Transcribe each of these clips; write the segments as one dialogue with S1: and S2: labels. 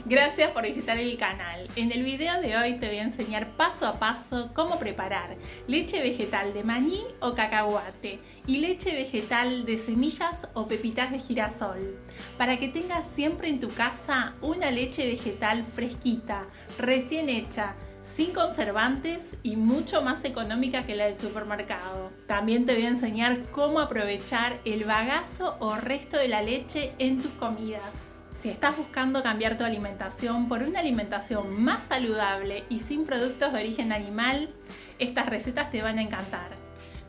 S1: Gracias por visitar el canal. En el video de hoy te voy a enseñar paso a paso cómo preparar leche vegetal de maní o cacahuate y leche vegetal de semillas o pepitas de girasol, para que tengas siempre en tu casa una leche vegetal fresquita, recién hecha, sin conservantes y mucho más económica que la del supermercado. También te voy a enseñar cómo aprovechar el bagazo o resto de la leche en tus comidas. Si estás buscando cambiar tu alimentación por una alimentación más saludable y sin productos de origen animal, estas recetas te van a encantar.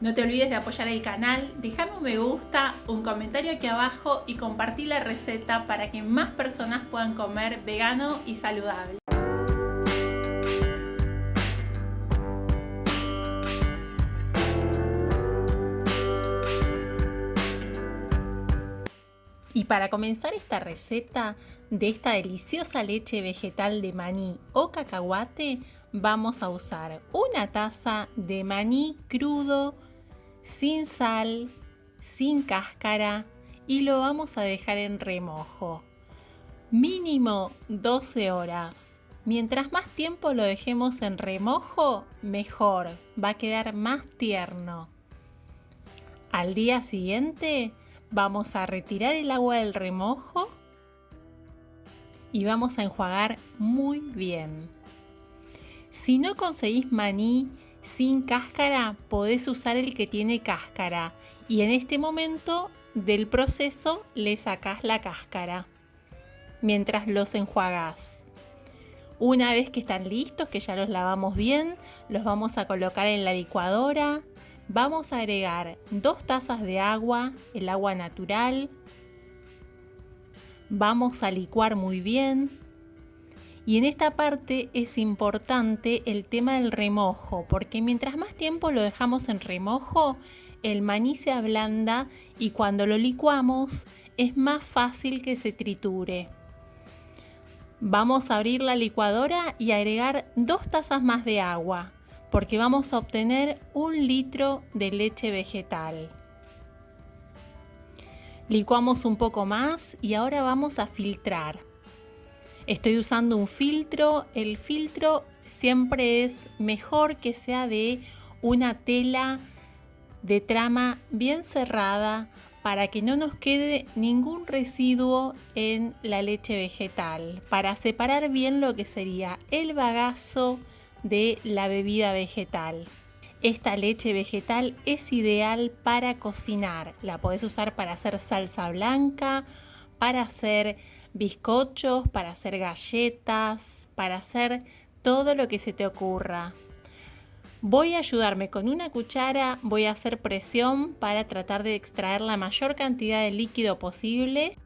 S1: No te olvides de apoyar el canal, déjame un me gusta, un comentario aquí abajo y compartí la receta para que más personas puedan comer vegano y saludable. Y para comenzar esta receta de esta deliciosa leche vegetal de maní o cacahuate, vamos a usar una taza de maní crudo, sin sal, sin cáscara, y lo vamos a dejar en remojo. Mínimo 12 horas. Mientras más tiempo lo dejemos en remojo, mejor. Va a quedar más tierno. Al día siguiente, vamos a retirar el agua del remojo y vamos a enjuagar muy bien. Si no conseguís maní sin cáscara, podés usar el que tiene cáscara y en este momento del proceso le sacás la cáscara mientras los enjuagás. Una vez que están listos, que ya los lavamos bien, los vamos a colocar en la licuadora. Vamos a agregar 2 tazas de agua, el agua natural. Vamos a licuar muy bien. Y en esta parte es importante el tema del remojo, porque mientras más tiempo lo dejamos en remojo, el maní se ablanda y cuando lo licuamos es más fácil que se triture. Vamos a abrir la licuadora y agregar 2 tazas más de agua, porque vamos a obtener 1 litro de leche vegetal. Licuamos un poco más y ahora vamos a filtrar. Estoy usando un filtro. El filtro siempre es mejor que sea de una tela de trama bien cerrada para que no nos quede ningún residuo en la leche vegetal, para separar bien lo que sería el bagazo de la bebida vegetal. Esta leche vegetal es ideal para cocinar. La podés usar para hacer salsa blanca, para hacer bizcochos, para hacer galletas, para hacer todo lo que se te ocurra. Voy a ayudarme con una cuchara, voy a hacer presión para tratar de extraer la mayor cantidad de líquido posible.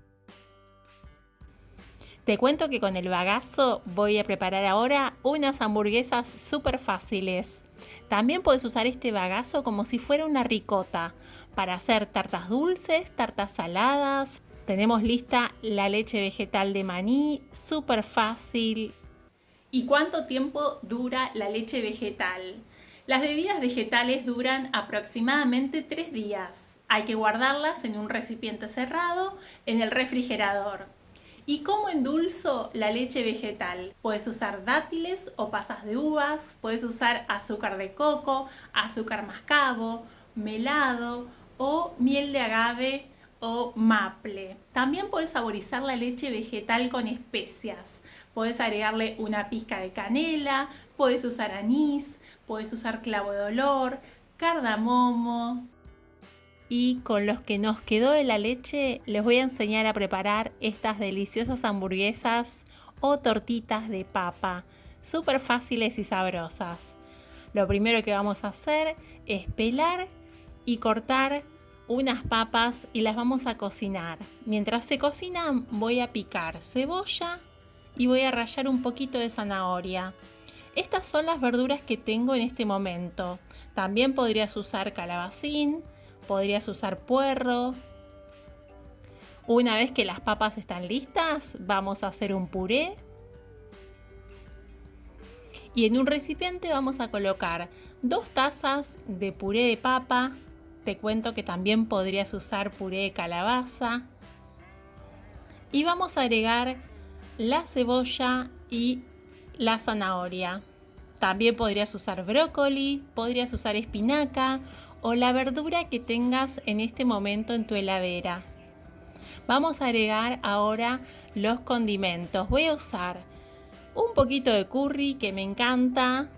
S1: Te cuento que con el bagazo voy a preparar ahora unas hamburguesas súper fáciles. También puedes usar este bagazo como si fuera una ricota para hacer tartas dulces, tartas saladas. Tenemos lista la leche vegetal de maní, súper fácil. ¿Y cuánto tiempo dura la leche vegetal? Las bebidas vegetales duran aproximadamente 3 días. Hay que guardarlas en un recipiente cerrado en el refrigerador. ¿Y cómo endulzo la leche vegetal? Puedes usar dátiles o pasas de uvas, puedes usar azúcar de coco, azúcar mascabo, melado o miel de agave o maple. También puedes saborizar la leche vegetal con especias. Puedes agregarle una pizca de canela, puedes usar anís, puedes usar clavo de olor, cardamomo. Y con los que nos quedó de la leche les voy a enseñar a preparar estas deliciosas hamburguesas o tortitas de papa, súper fáciles y sabrosas. Lo primero que vamos a hacer es pelar y cortar unas papas y las vamos a cocinar. Mientras se cocinan voy a picar cebolla y voy a rallar un poquito de zanahoria. Estas son las verduras que tengo en este momento. También podrías usar calabacín, podrías usar puerro. Una vez que las papas están listas, vamos a hacer un puré. Y en un recipiente vamos a colocar 2 tazas de puré de papa. Te cuento que también podrías usar puré de calabaza. Y vamos a agregar la cebolla y la zanahoria. También podrías usar brócoli, podrías usar espinaca o la verdura que tengas en este momento en tu heladera. Vamos a agregar ahora los condimentos. Voy a usar un poquito de curry que me encanta.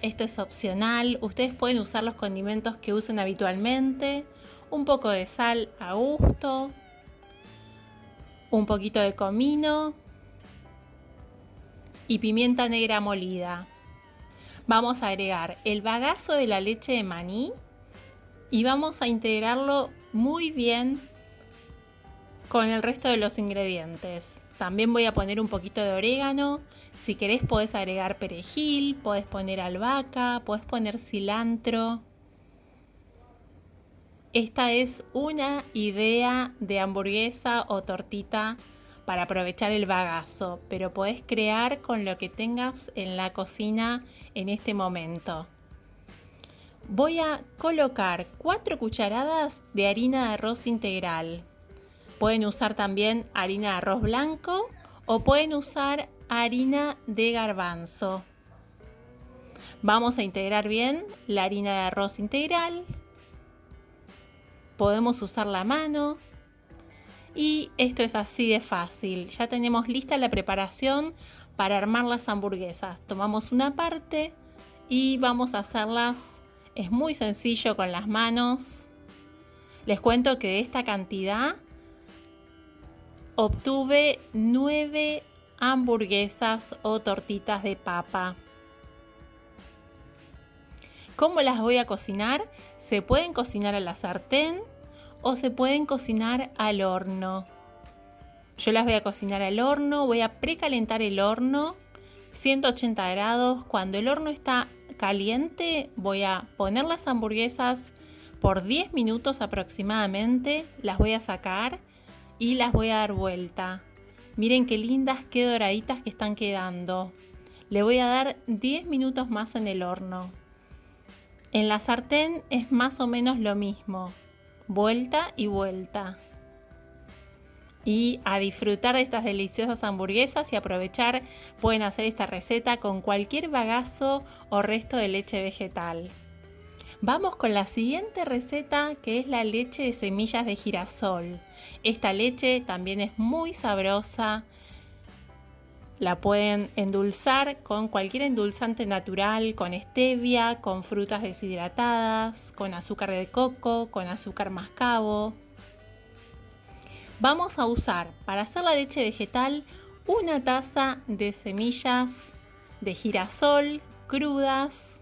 S1: Esto es opcional. Ustedes pueden usar los condimentos que usen habitualmente. Un poco de sal a gusto. Un poquito de comino. Y pimienta negra molida. Vamos a agregar el bagazo de la leche de maní. Y vamos a integrarlo muy bien con el resto de los ingredientes. También voy a poner un poquito de orégano. Si querés podés agregar perejil, podés poner albahaca, podés poner cilantro. Esta es una idea de hamburguesa o tortita para aprovechar el bagazo, pero podés crear con lo que tengas en la cocina en este momento. Voy a colocar 4 cucharadas de harina de arroz integral. Pueden usar también harina de arroz blanco o pueden usar harina de garbanzo. Vamos a integrar bien la harina de arroz integral. Podemos usar la mano. Y esto es así de fácil. Ya tenemos lista la preparación para armar las hamburguesas. Tomamos una parte y vamos a hacerlas. Es muy sencillo con las manos. Les cuento que de esta cantidad obtuve 9 hamburguesas o tortitas de papa. ¿Cómo las voy a cocinar? Se pueden cocinar a la sartén o se pueden cocinar al horno. Yo las voy a cocinar al horno, voy a precalentar el horno 180 grados. Cuando el horno está caliente voy a poner las hamburguesas por 10 minutos aproximadamente, las voy a sacar y las voy a dar vuelta. Miren qué lindas, qué doraditas que están quedando. Le voy a dar 10 minutos más en el horno. En la sartén es más o menos lo mismo. Vuelta y vuelta. Y a disfrutar de estas deliciosas hamburguesas y aprovechar, pueden hacer esta receta con cualquier bagazo o resto de leche vegetal. Vamos con la siguiente receta, que es la leche de semillas de girasol. Esta leche también es muy sabrosa. La pueden endulzar con cualquier endulzante natural, con stevia, con frutas deshidratadas, con azúcar de coco, con azúcar mascabo. Vamos a usar para hacer la leche vegetal una taza de semillas de girasol crudas,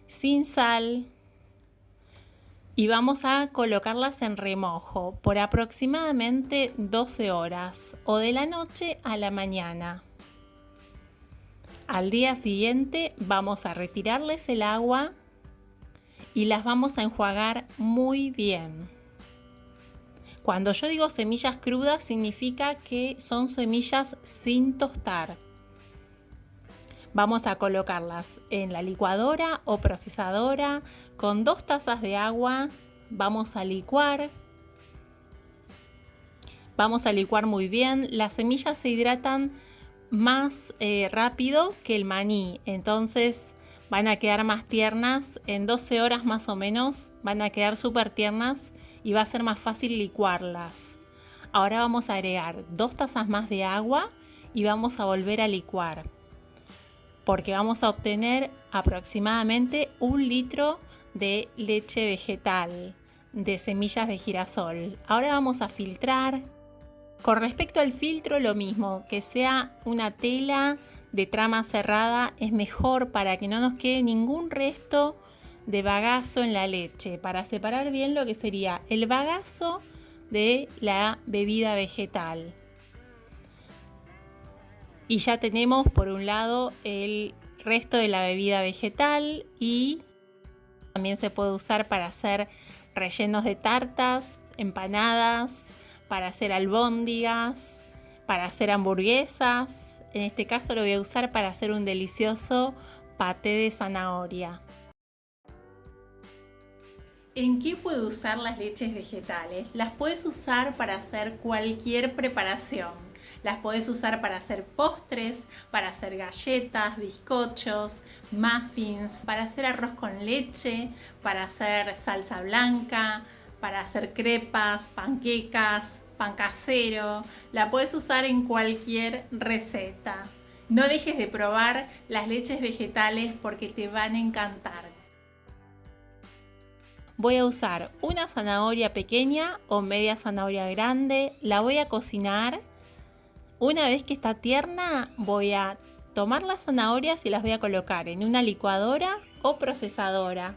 S1: sin sal. Y vamos a colocarlas en remojo por aproximadamente 12 horas o de la noche a la mañana. Al día siguiente vamos a retirarles el agua y las vamos a enjuagar muy bien. Cuando yo digo semillas crudas significa que son semillas sin tostar. Vamos a colocarlas en la licuadora o procesadora con 2 tazas de agua. Vamos a licuar. Vamos a licuar muy bien. Las semillas se hidratan más rápido que el maní, entonces van a quedar más tiernas. En 12 horas más o menos van a quedar súper tiernas y va a ser más fácil licuarlas. Ahora vamos a agregar 2 tazas más de agua y vamos a volver a licuar, porque vamos a obtener aproximadamente 1 litro de leche vegetal de semillas de girasol. Ahora vamos a filtrar. Con respecto al filtro, lo mismo, que sea una tela de trama cerrada es mejor para que no nos quede ningún resto de bagazo en la leche, para separar bien lo que sería el bagazo de la bebida vegetal. Y ya tenemos por un lado el resto de la bebida vegetal, y también se puede usar para hacer rellenos de tartas, empanadas, para hacer albóndigas, para hacer hamburguesas. En este caso lo voy a usar para hacer un delicioso paté de zanahoria. ¿En qué puedo usar las leches vegetales? Las puedes usar para hacer cualquier preparación. Las podés usar para hacer postres, para hacer galletas, bizcochos, muffins, para hacer arroz con leche, para hacer salsa blanca, para hacer crepas, panquecas, pan casero. La podés usar en cualquier receta. No dejes de probar las leches vegetales porque te van a encantar. Voy a usar una zanahoria pequeña o media zanahoria grande. La voy a cocinar. Una vez que está tierna, voy a tomar las zanahorias y las voy a colocar en una licuadora o procesadora.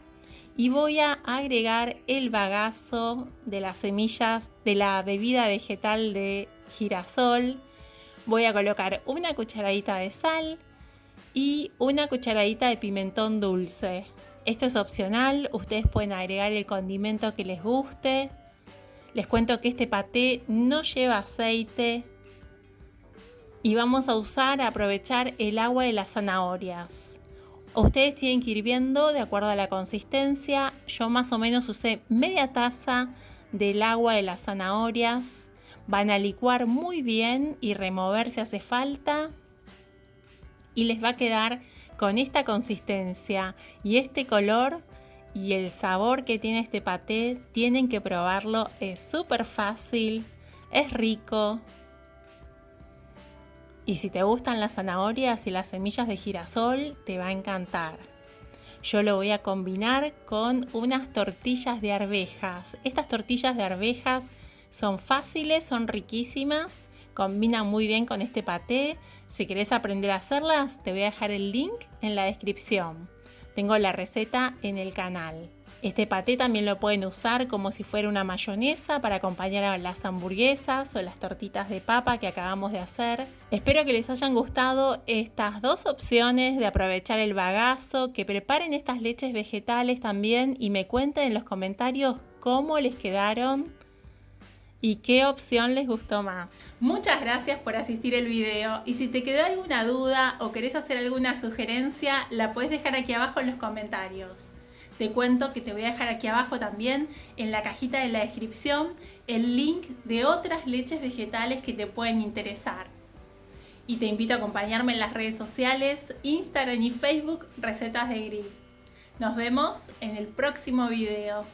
S1: Y voy a agregar el bagazo de las semillas de la bebida vegetal de girasol. Voy a colocar una cucharadita de sal y una cucharadita de pimentón dulce. Esto es opcional, ustedes pueden agregar el condimento que les guste. Les cuento que este paté no lleva aceite y vamos a aprovechar el agua de las zanahorias. Ustedes tienen que ir viendo de acuerdo a la consistencia. Yo más o menos usé media taza del agua de las zanahorias. Van a licuar muy bien y remover si hace falta. Y les va a quedar con esta consistencia y este color y el sabor que tiene este paté. Tienen que probarlo, es súper fácil, es rico. Y si te gustan las zanahorias y las semillas de girasol, te va a encantar. Yo lo voy a combinar con unas tortillas de arvejas. Estas tortillas de arvejas son fáciles, son riquísimas, combinan muy bien con este paté. Si querés aprender a hacerlas, te voy a dejar el link en la descripción. Tengo la receta en el canal. Este paté también lo pueden usar como si fuera una mayonesa para acompañar a las hamburguesas o las tortitas de papa que acabamos de hacer. Espero que les hayan gustado estas dos opciones de aprovechar el bagazo, que preparen estas leches vegetales también y me cuenten en los comentarios cómo les quedaron y qué opción les gustó más. Muchas gracias por asistir el video y si te quedó alguna duda o querés hacer alguna sugerencia, la puedes dejar aquí abajo en los comentarios. Te cuento que te voy a dejar aquí abajo también en la cajita de la descripción el link de otras leches vegetales que te pueden interesar. Y te invito a acompañarme en las redes sociales, Instagram y Facebook, Recetas de Grill. Nos vemos en el próximo video.